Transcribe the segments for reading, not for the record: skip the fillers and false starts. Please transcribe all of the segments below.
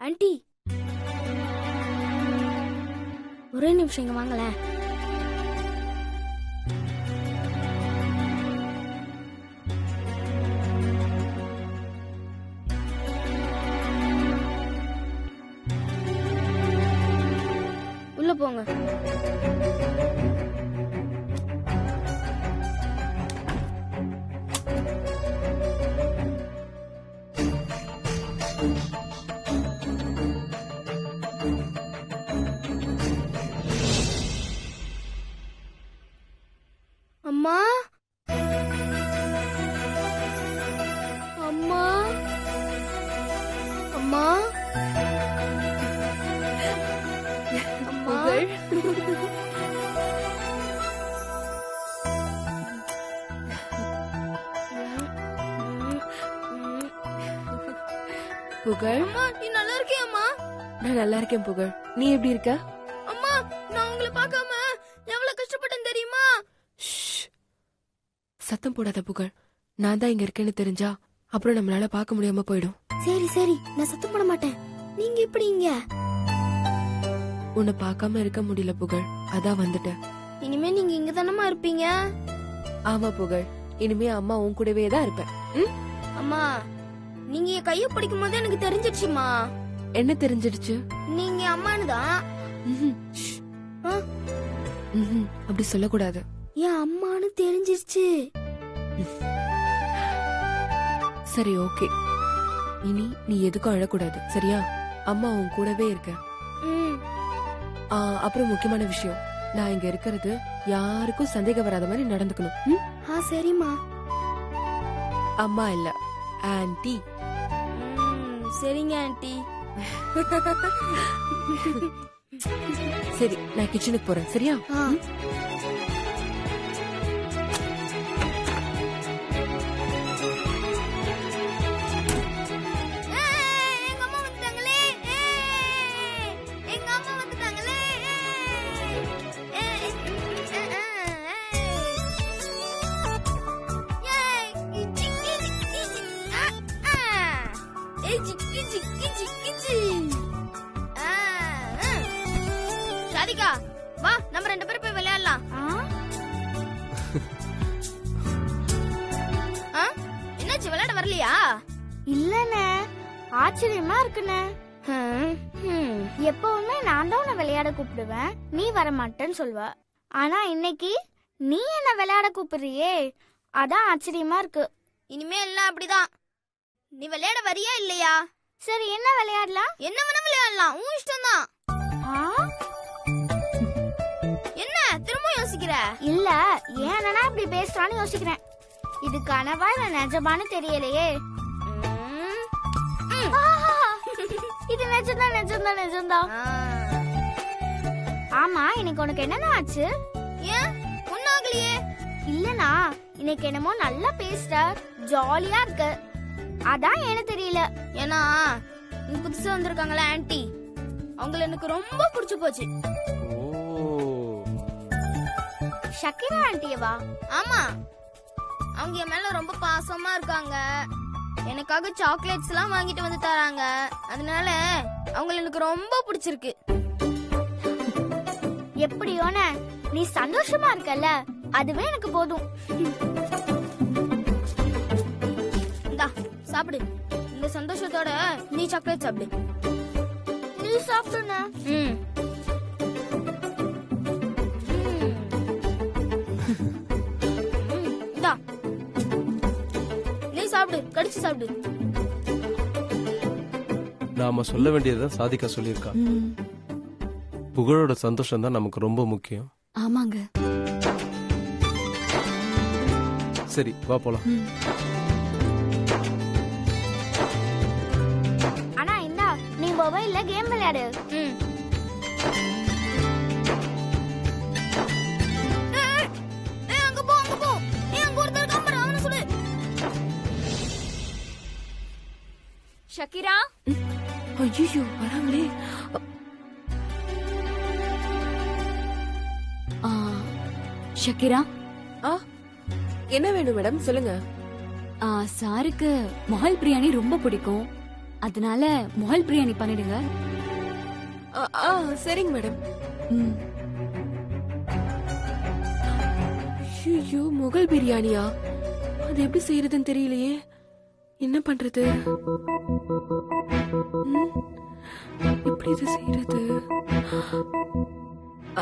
Aunty ஒரே நிமிஷம் இங்க வாங்களேன். உள்ள போங்க. அம்மா அம்மா அம்மா அம்மா புகழ், அம்மா நீ நல்லா இருக்கியாம்மா? நான் நல்லா இருக்கேன் புகழ். நீ எப்படி இருக்க? அம்மா நான் உங்களை பார்க்காம எவ்வளவு கஷ்டப்பட்டேன் தெரியுமா? ஷ். சத்தம் போடாத புகழ். நான் தான் இங்க இருக்கேன்னு தெரிஞ்சா அப்புறம் நம்மளால பார்க்க முடியாம போயிடும். சரி சரி நான் சத்தம் போட மாட்டேன். நீங்க எப்படி இங்க? உன்னை பார்க்காம இருக்க முடியல புகழ், அதான் வந்துட்டேன். இனிமே நீங்க இங்க தானமா இருப்பீங்க? ஆமா புகழ், இனிமே அம்மா உன் கூடவே தான் இருப்பேன். ம்? அம்மா நீங்க என் கைய பிடிக்கும் போது எனக்கு தெரிஞ்சிடுச்சுமா. என்ன தெரிஞ்சிடுச்சு? நீங்க அம்மானு தான். ம்ஹும். ஷ். ம்ஹும். அப்படி சொல்லக்கூடாது. என் அம்மானு தெரிஞ்சிருச்சு. சரி ஓகே, இனி நீ எதுக்கும் அழக்கூடாது சரியா? அம்மா உன் கூடவே இருக்க. ம். அப்புறம் முக்கியமான விஷயம், நான் இங்க இருக்கிறது யாருக்கும் சந்தேகம் வராத மாதிரி நடந்துக்கணும். ம்? சரிம்மா. அம்மா இல்ல, ஆன்ட்டி. சரிங்க ஆண்டி. சரி நான் கிச்சனுக்கு போறேன் சரியா? எங்க அம்மா வந்துட்டாங்களே. எங்க அம்மா வந்துட்டாங்களே. ராதிகா வா நம்ம ரெண்டு பேரும் போய் விளையாடலாம். என்னாச்சு விளையாட வரலையா? இல்லண்ணே, ஆச்சரியமா இருக்குண்ணே. எப்பவுமே நான் தான் உன்னை விளையாட கூப்பிடுவேன், நீ வர மாட்டேன்னு சொல்வ. ஆனா இன்னைக்கு நீ என்ன விளையாட கூப்பிடுறியே, அதான் ஆச்சரியமா இருக்கு. இனிமே எல்லாம் அப்படிதான். நீ விளையாட வரியா இல்லையா? சரி என்ன விளையாடலாம்? என்ன வேணா விளையாடலாம், உன் இஷ்டம் தான். என்ன திரும்ப யோசிக்கிற? இல்ல ஏன்னா இப்படி பேசுறான்னு யோசிக்கிறேன். இது கனவா இல்ல நிஜமானு தெரியலையே. இது நிஜம்தான் நிஜம்தான் நிஜம்தான். ஆமா இன்னைக்கு உனக்கு என்னன்னா ஆச்சு? ஏன் ஒன்னாகலையே? இல்லனா இன்னைக்கு என்னமோ நல்லா பேசுற, ஜாலியா இருக்கு, அதான் ஏன்னு தெரியல. ஏன்னா இங்க புதுசா வந்திருக்காங்களா ஆன்ட்டி, அவங்கள எனக்கு ரொம்ப பிடிச்சு போச்சு. ஷக்கீரா ஆன்ட்டியவா? ஆமா, அவங்க என் மேல ரொம்ப பாசமா இருக்காங்க. எனக்காக சாக்லேட்ஸ் எல்லாம் வாங்கிட்டு வந்து தராங்க. அதனால அவங்கள எனக்கு ரொம்ப பிடிச்சிருக்கு. எப்படியோன நீ சந்தோஷமா இருக்கல்ல, அதுவே எனக்கு போதும். இந்தா சாப்பிடு. இந்த சந்தோஷத்தோட நீ சாக்லேட் சாப்பிடு. நீ சாப்பிடுன. இந்தா நீ சாப்பிடு, கடிச்சு சாப்பிடு. நாம சொல்ல வேண்டியதுதான் சாதிகா சொல்லியிருக்கா. புகழோட சந்தோஷம் தான் நமக்கு ரொம்ப முக்கியம். ஆமாங்க. சரி வா போலாம். ஆனா இந்தா நீ மொபைல்ல கேம் விளையாடு. அங்க போ அங்க போ. நீ அங்க ஒருத்தர் கம்பற அவன சொல்லு. ஷக்கீரா. ஐயோ வராங்களே. ஷக்கீரா, என்ன வேணும் மேடம் சொல்லுங்க. சாருக்கு மஹால் பிரியாணி ரொம்ப பிடிக்கும். அதனால முகல் பிரியாணி பண்ணிடுங்க. சரிங்க மேடம். ம். ஐயோ, முகல் பிரியாணியா? அது எப்படி செய்யறதுன்னு தெரியலையே. என்ன பண்றது? எப்படி இது செய்யறது?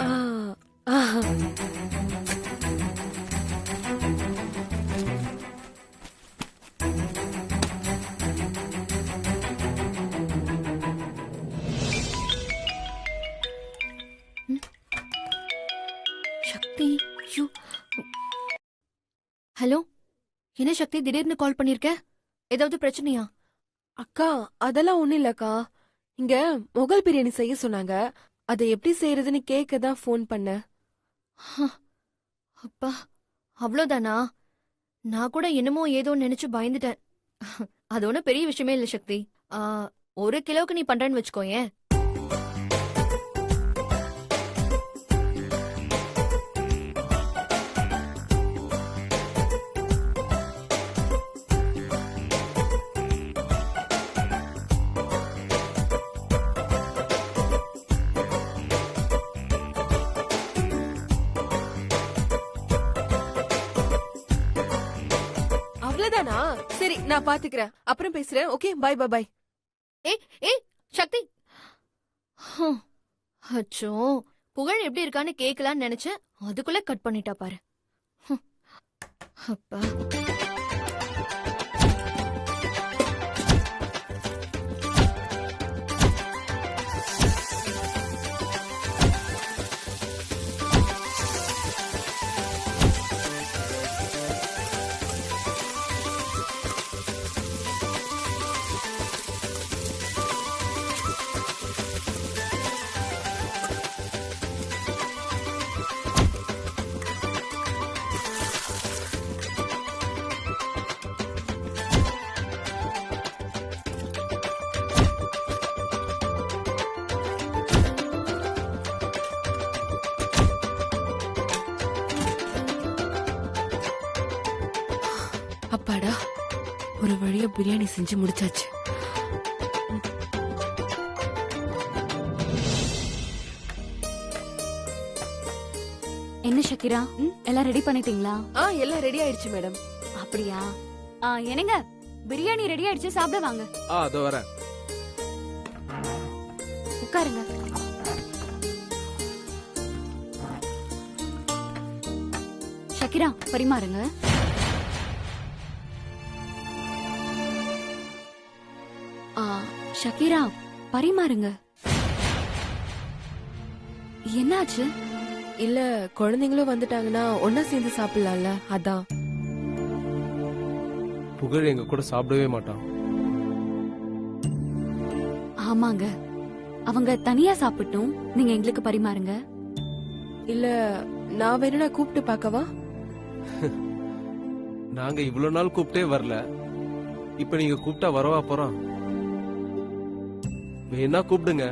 ஆ, ஆஹா. சக்தி, ஐயோ. ஹலோ, என்ன சக்தி திடீர்னு கால் பண்ணிருக்க? ஏதாவது பிரச்சனையா? அக்கா, அதெல்லாம் ஒண்ணும் இல்லக்கா. இங்க முகல் பிரியாணி செய்ய சொன்னாங்க. அதை எப்படி செய்யறதுன்னு கேட்க தான் ஃபோன் பண்ணேன். அப்பா, அவ்வளவுதானா? நான் கூட என்னமோ ஏதோ நினைச்சு பயந்துட்டேன். அது ஒன்றும் பெரிய விஷயமே இல்லை சக்தி. 1 கிலோவுக்கு நீ பண்றேன்னு வச்சுக்கோயேன். அவ்வளவுதானா? சரி, நான் பாத்துக்கிறேன். அப்புறம் பேசுறேன். Okay, bye bye bye. ஏய் சக்தி. அச்சோ, புகழ் எப்படி இருக்கான்னு கேட்கலான்னு நினைச்சேன். அதுக்குள்ள கட் பண்ணிட்டா பாரு. அப்பா. அப்பாடா, ஒரு வழியா பிரியாணி செஞ்சு முடிச்சாச்சு. என்ன ஷக்கிரா, எல்லாம் ரெடி பண்ணிட்டீங்களா? எல்லாம் ரெடி ஆயிடுச்சு மேடம். அப்படியா? என்னங்க, பிரியாணி ரெடி ஆயிடுச்சு, சாப்பிட வாங்க. அதோ வரேன். உட்காருங்க. ஷக்கிரா, பரிமாறுங்க. ஷக்கிரா, பரிமாறுங்க. என்னாச்சு? இல்ல, குழந்தைங்களும் வந்துட்டாங்கன்னா ஒன்னா சேர்ந்து சாப்பிடலாம்ல, அதான். புகழ் எங்க கூட சாப்பிடவே மாட்டான். ஆமாங்க, அவங்க தனியா சாப்பிட்டோம். நீங்க எங்களுக்கு பரிமாறுங்க. இல்ல, நான் வேணும்னா கூப்பிட்டு பார்க்கவா? நாங்க இவ்வளவு நாள் கூப்பிட்டே வரல. இப்ப நீங்க கூப்பிட்டா வரவா போறான்? வேணா கூப்பிடுங்க,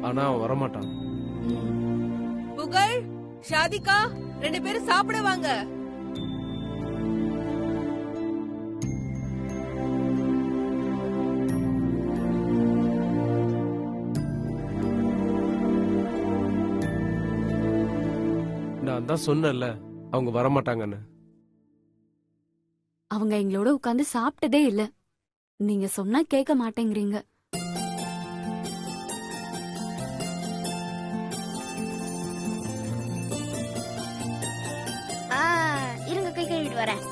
ஆனா அவன் வரமாட்டான். புகழ், ஷாதிகா, 2 பேரும் சாப்பிட வாங்க. நான் தான் சொன்னேன்ல, அவங்க வரமாட்டாங்கன்னு. அவங்க எங்களோட உட்கார்ந்து சாப்பிட்டதே இல்ல. நீங்க சொன்னா கேட்க மாட்டேங்கிறீங்க. இருங்க, கை கழுவிட்டு வரேன்.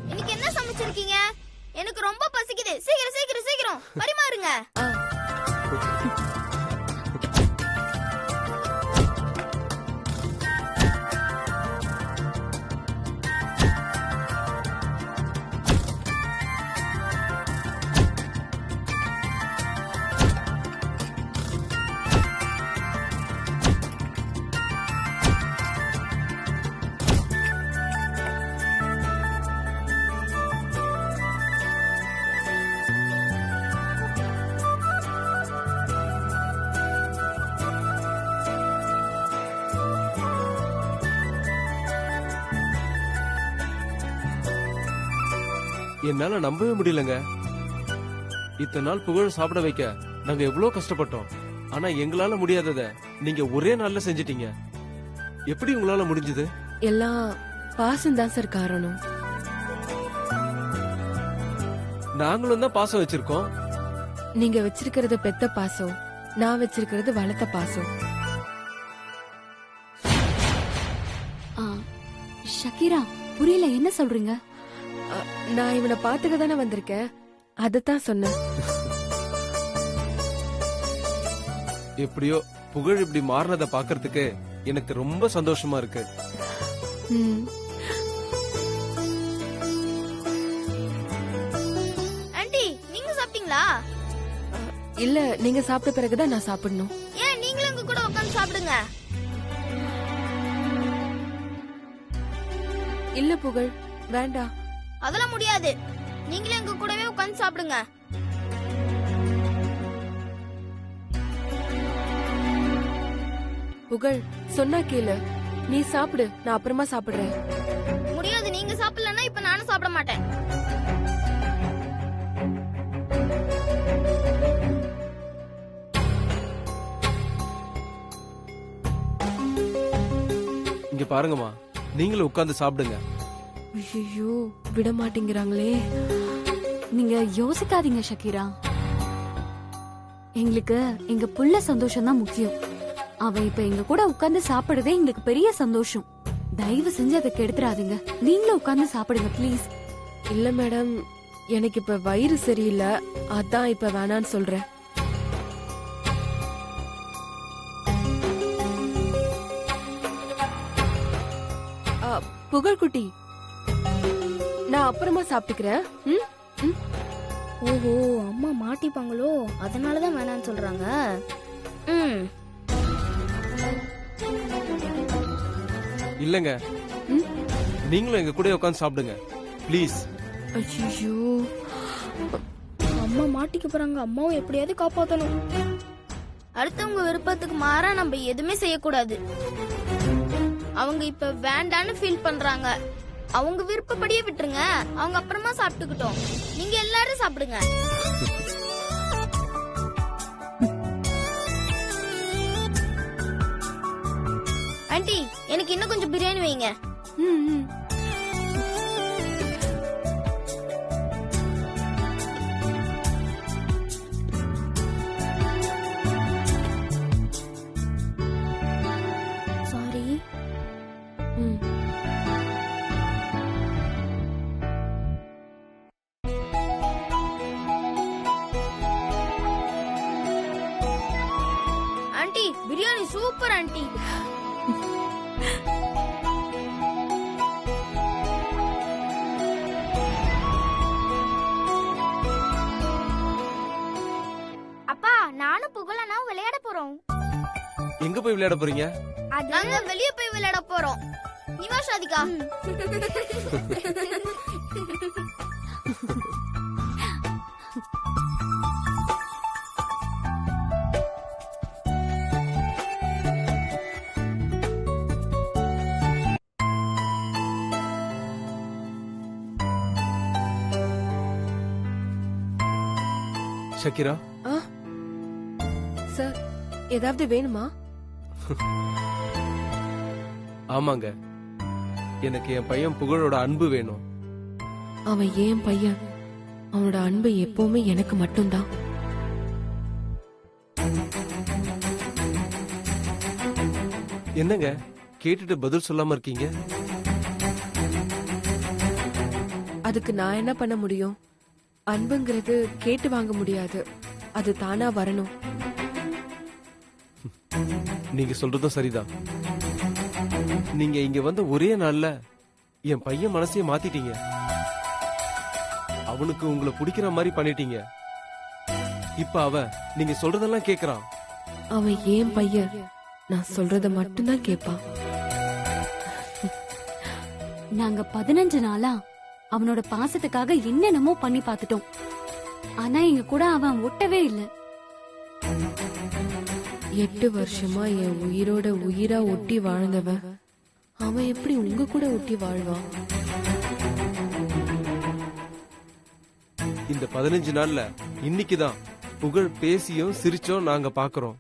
இன்னைக்கு என்ன சமைச்சிருக்கீங்க? எனக்கு ரொம்ப பசிக்குது. சீக்கிரம் சீக்கிரம் சீக்கிரம் பரிமாறுங்க. என்னால நம்பவே முடியலங்க. இத்தனை நாள் புகழ் சாப்பிட வைக்க நாங்க எவ்வளவு கஷ்டப்பட்டோம். ஆனா எங்களால முடியாதத நீங்க ஒரே நாள்ல செஞ்சிட்டீங்க. எப்படி உங்களால முடிஞ்சது? எல்லாம் பாசம்தான் சார் காரணம். நாங்களும் தான் பாசம் வச்சிருக்கோம். நீங்க வச்சிருக்கிறது பெத்த பாசம், நான் வச்சிருக்கிறது வளர்த்த பாசம். ஷக்கீரா, புரியல, என்ன சொல்றீங்க? நான் இவனை பாத்துக்க தானே வந்திருக்கேன், அதத்தான் சொன்னேன். எப்படியோ புகழ் இப்படி மாறினத பாக்குறதுக்கு எனக்கு ரொம்ப சந்தோஷமா இருக்கு. ம். ஆண்டி நீங்க சாப்பிட்டீங்களா? இல்ல, நீங்க சாப்பிட்ட பிறகுதான் நான் சாப்பிடணும். ஏன் நீங்களும் எங்க கூட உட்கார்ந்து சாப்பிடுங்க. இல்ல புகழ், வேண்டாம். அதெல்லாம் முடியாது. நீங்களும் எங்க கூடவே உட்கார்ந்து சாப்பிடுங்க. புகழ், சொன்னா கேளு. நீ சாப்பிடு, நான் அப்புறமா சாப்பிடுறேன். முடியாது. நீங்க சாப்பிடலன்னா இப்ப நானும் சாப்பிட மாட்டேன். இங்க பாருங்கம்மா, நீங்களும் உட்கார்ந்து சாப்பிடுங்க. ஐயோ, விட மாட்டேங்கிறாங்களே. நீங்க யோசிக்காதீங்க ஷக்கீரா. எங்களுக்கு எங்க புள்ள சந்தோஷம் தான் முக்கியம். அவ இப்ப எங்க கூட உட்கார்ந்து சாப்பிடுறதே எங்களுக்கு பெரிய சந்தோஷம். தயவு செஞ்சு அதை கெடுத்துறாதீங்க. நீங்களும் உட்கார்ந்து சாப்பிடுங்க ப்ளீஸ். இல்ல மேடம், எனக்கு இப்ப வயிறு சரியில்லை, அதான் இப்ப வேணான்னு சொல்றேன். புகழ்குட்டி, நான் அப்புறமா சாப்பிட்டுக்கிறேன். ம்? ம்? ஓஹோ, அம்மா மாட்டிப்பாங்களோ, அதனாலதான் வேணாம்னு சொல்றாங்க. ம். இல்லங்க, ம்? நீங்களும் எங்க கூட உட்கார்ந்து சாப்பிடுங்க ப்ளீஸ். ஐயோ, அம்மா மாட்டிக்க போறாங்க. அம்மாவும் எப்படியாவது காப்பாத்தணும். அடுத்தவங்க விருப்பத்துக்கு மாறா நம்ம எதுவுமே செய்யக்கூடாது. அவங்க இப்ப வேண்டான்னு ஃபீல் பண்றாங்க. அவங்க விருப்பப்படியே விட்டுருங்க. அவங்க அப்புறமா சாப்பிட்டுக்கிட்டோம். நீங்க எல்லாரும் சாப்பிடுங்க. ஆண்டி, எனக்கு இன்னும் கொஞ்சம் பிரியாணி வைங்க. ம், ம். சாரி. ம். Aunty, biryani super aunty. அப்பா, நானும் புகழனாவும் விளையாட போறோம். எங்க போய் விளையாட போறீங்க? அது நாங்க வெளிய போய் விளையாட போறோம். நீ வா ஷாதிகா. ஷக்கீரா, சார், ஏதாவது வேணுமா? ஆமாங்க, எனக்கு என் பையன் புகழோட அன்பு வேணும். அவன் ஏன் பையன், அவனோட அன்பு எப்பவுமே எனக்கு மட்டும்தான். என்னங்க கேட்டுட்டு பதில் சொல்லாம இருக்கீங்க? அதுக்கு நான் என்ன பண்ண முடியும்? அன்புங்கிறது கேட்டு வாங்க முடியாது, அது தானா வரணும். நீங்க சொல்றதும் சரிதான். நீங்க இங்க வந்த ஒரே நாள்ல என் பையன் மனசையே மாத்திட்டீங்க. அவனுக்கு உங்களை பிடிக்கிற மாதிரி பண்ணிட்டீங்க. இப்ப அவன் நீங்க சொல்றதெல்லாம் கேக்குறான். அவன் ஏன் பையன், நான் சொல்றத மட்டும்தான் கேட்பான். நாங்க 15 நாளா அவனோட பாசத்துக்காக என்னென்னமோ பண்ணி பார்த்துட்டோம். ஆனா எங்க கூட அவன் ஒட்டவே இல்லை. 8 வருஷமா என் உயிரோட உயிரா ஒட்டி வாழ்ந்தவன் அவன் எப்படி உங்க கூட ஒட்டி வாழ்வான்? இந்த 15 நாள்ல இன்னைக்குதான் புகழ் பேசியும் சிரிச்சோம் நாங்க பாக்குறோம்.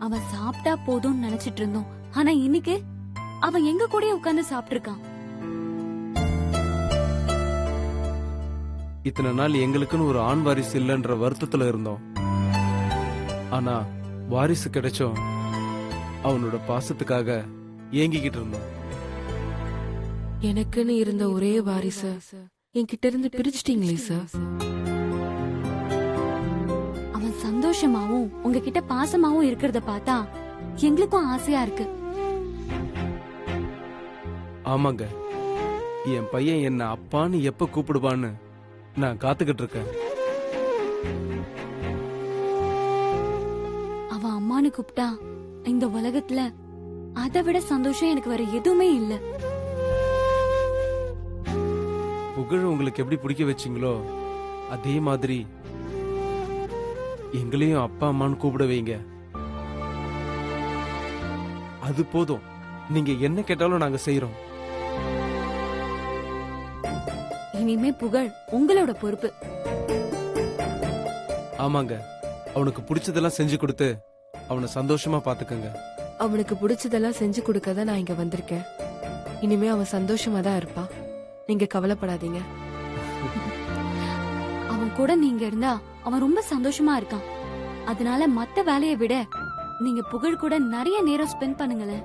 அவன் சாப்பிட்டா போதும்னு நினைச்சிட்டு இருந்தோம். ஆனா இன்னைக்கு அவன் எங்க கூடயே உட்கார்ந்து சாப்பிட்டு இருக்கான். இத்தனை நாள் எங்களுக்குன்னு ஒரு ஆண் வாரிசு இல்லைன்ற வருத்தத்துல இருந்தோம். ஆனா வாரிசு கிடைச்சோம் அவனோட பாசத்துக்காக ஏங்கிக்கிட்டு இருந்தோம். எனக்குன்னு இருந்த ஒரே வாரிச என்கிட்ட இருந்து பிரிச்சிட்டீங்களே சார். அவன் சந்தோஷமாவும் உங்ககிட்ட பாசமாவும் இருக்கிறத பார்த்தா எங்களுக்கும் ஆசையா இருக்கு. ஆமாங்க, என் பையன் என்ன அப்பான்னு எப்ப கூப்பிடுவான்னு நான் காத்துக்கிட்டு இருக்கேன். அவன் அம்மானு கூப்பிட்டா இந்த உலகத்துல அதை விட சந்தோஷம் எனக்கு வேற எதுவுமே இல்ல. புகழ் உங்களுக்கு எப்படி பிடிக்க வச்சீங்களோ அதே மாதிரி எங்களையும் அப்பா அம்மான்னு கூப்பிட வைங்க. அது போதும், நீங்க என்ன கேட்டாலும் நாங்க செய்யறோம். இனிமே புகழ் உங்களோட பொறுப்பு. ஆமாங்க, அவனுக்கு பிடிச்சதெல்லாம் செஞ்சு கொடுத்து அவனை சந்தோஷமா பாத்துக்கங்க. அவனுக்கு பிடிச்சதெல்லாம் செஞ்சு கொடுக்க தான் நான் இங்க வந்திருக்கேன். இனிமே அவன் சந்தோஷமா தான் இருப்பான். நீங்க கவலைப்படாதீங்க. அவன் கூட நீங்க இருந்தா அவன் ரொம்ப சந்தோஷமா இருக்கான். அதனால மத்த வேலையை விட நீங்க புகழ் கூட நிறைய நேரம் ஸ்பெண்ட் பண்ணுங்களேன்.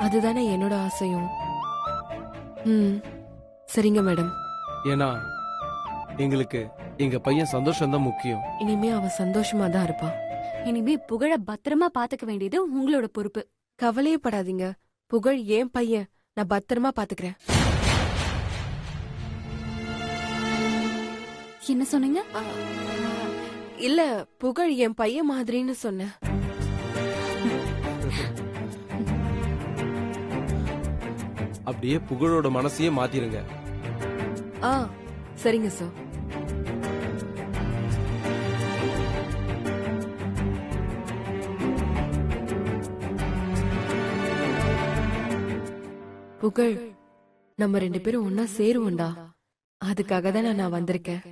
அதுதானே என்னோட ஆசையும். சரிங்க மேடம். ஏன்னா எங்களுக்கு எங்க பையன் சந்தோஷம் தான் முக்கியம். இனிமே அவன் சந்தோஷமா தான் இருப்பான். இனிமே புகழ பத்திரமா பாத்துக்க வேண்டியது உங்களோட பொறுப்பு. கவலையே படாதீங்க. புகழ் ஏன் பையன், நான் பத்திரமா பாத்துக்கிறேன். என்ன சொன்னீங்க? இல்ல, புகழ் என் பையன் மாதிரின்னு சொன்னேன். அப்படியே புகழோட மனசையே மாத்திருங்க. சரிங்க சார். புகழ், நம்ம 2 பேரும் ஒன்னா சேருவோம்டா. அதுக்காக தான் நான் வந்திருக்கேன்.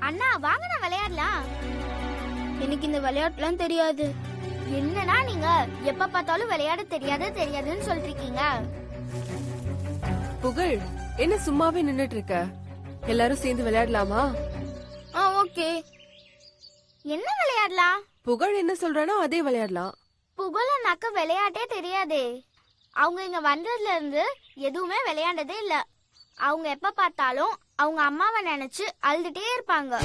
அண்ணா வாங்க நான் விளையாடலாம். எனக்கு இந்த விளையாட்டுலாம் தெரியாது. என்னன்னா நீங்க எப்ப பார்த்தாலும் விளையாட தெரியாதுன்னு சொல்லிட்டு இருக்கீங்க. புகழ், என்ன சும்மாவே நின்னுட்டு இருக்க? எல்லாரும் சேர்ந்து விளையாடலாமா? ஓகே. என்ன விளையாடலாம்? புகழ் என்ன சொல்றானோ அதே விளையாடலாம். புகழனாக்க விளையாட்டே தெரியாதே. அவங்க இங்க வந்ததுல இருந்து எதுவுமே விளையாண்டதே இல்ல. அவங்க எப்ப பார்த்தாலும் அவங்க அம்மாவை நினைச்சு அழுதுட்டே இருப்பாங்க.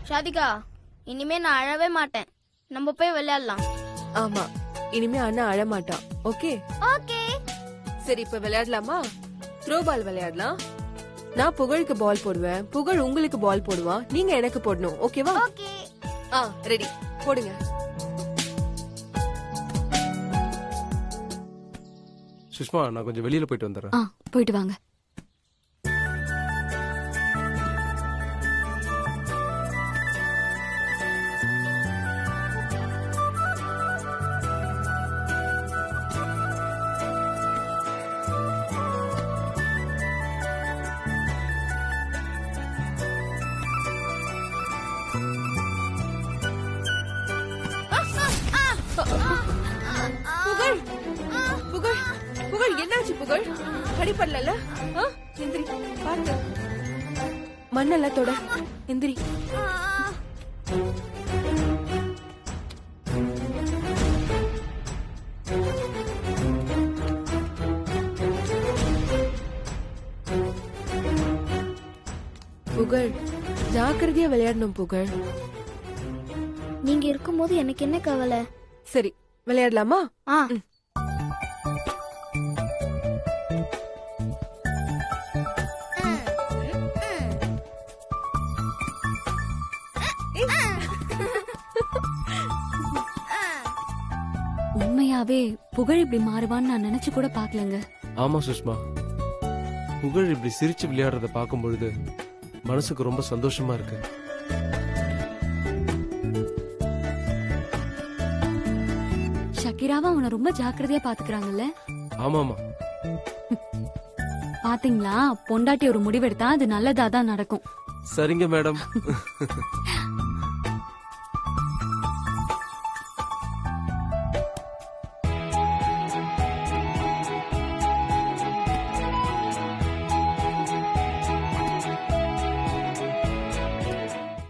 ஷாதிகா, இனிமே நான் அழவே மாட்டேன். நம்ம போய் விளையாடலாம். ஆமா, இனிமே அண்ணா அழமாட்டான். Okay okay. சரி, இப்ப விளையாடலாமா? த்ரோ பால் விளையாடலாம். நான் புகழுக்கு பால் போடுவேன், புகழ் உங்களுக்கு பால் போடுவான், நீங்க எனக்கு போடணும். ஓகேவா? ஓகே. ரெடி, போடுங்க. சுஷ்மா, நான் கொஞ்சம் வெளியில போயிட்டு வந்துடுறேன். போயிட்டு வாங்க. புகழ், புகழ், புகழ், என்னாச்சு புகழ்? அடிப்படல? எந்திரி, பாத்து. மண்ணெல்லாம் தொட. எந்திரி. புகழ், ஜாக்கிரதையா விளையாடணும் புகழ். நீங்க இருக்கும்போது எனக்கு என்ன கவலை? சரி, விளையாடலாமா? உண்மையாவே புகழ் இப்படி மாறுவான்னு நான் நினைச்சு கூட பாக்கலங்க. ஆமா சுஷ்மா, புகழ் இப்படி சிரிச்சு விளையாடுறத பார்க்கும் பொழுது மனசுக்கு ரொம்ப சந்தோஷமா இருக்கு. ஷக்கீராவை அவனை ரொம்ப ஜாக்கிரதையா பாத்துக்கிறாங்கல்ல. ஆமாமா, பாத்தீங்களா, பொண்டாட்டி ஒரு முடிவெடுத்தா அது நல்லதா தான் நடக்கும். சரிங்க மேடம்.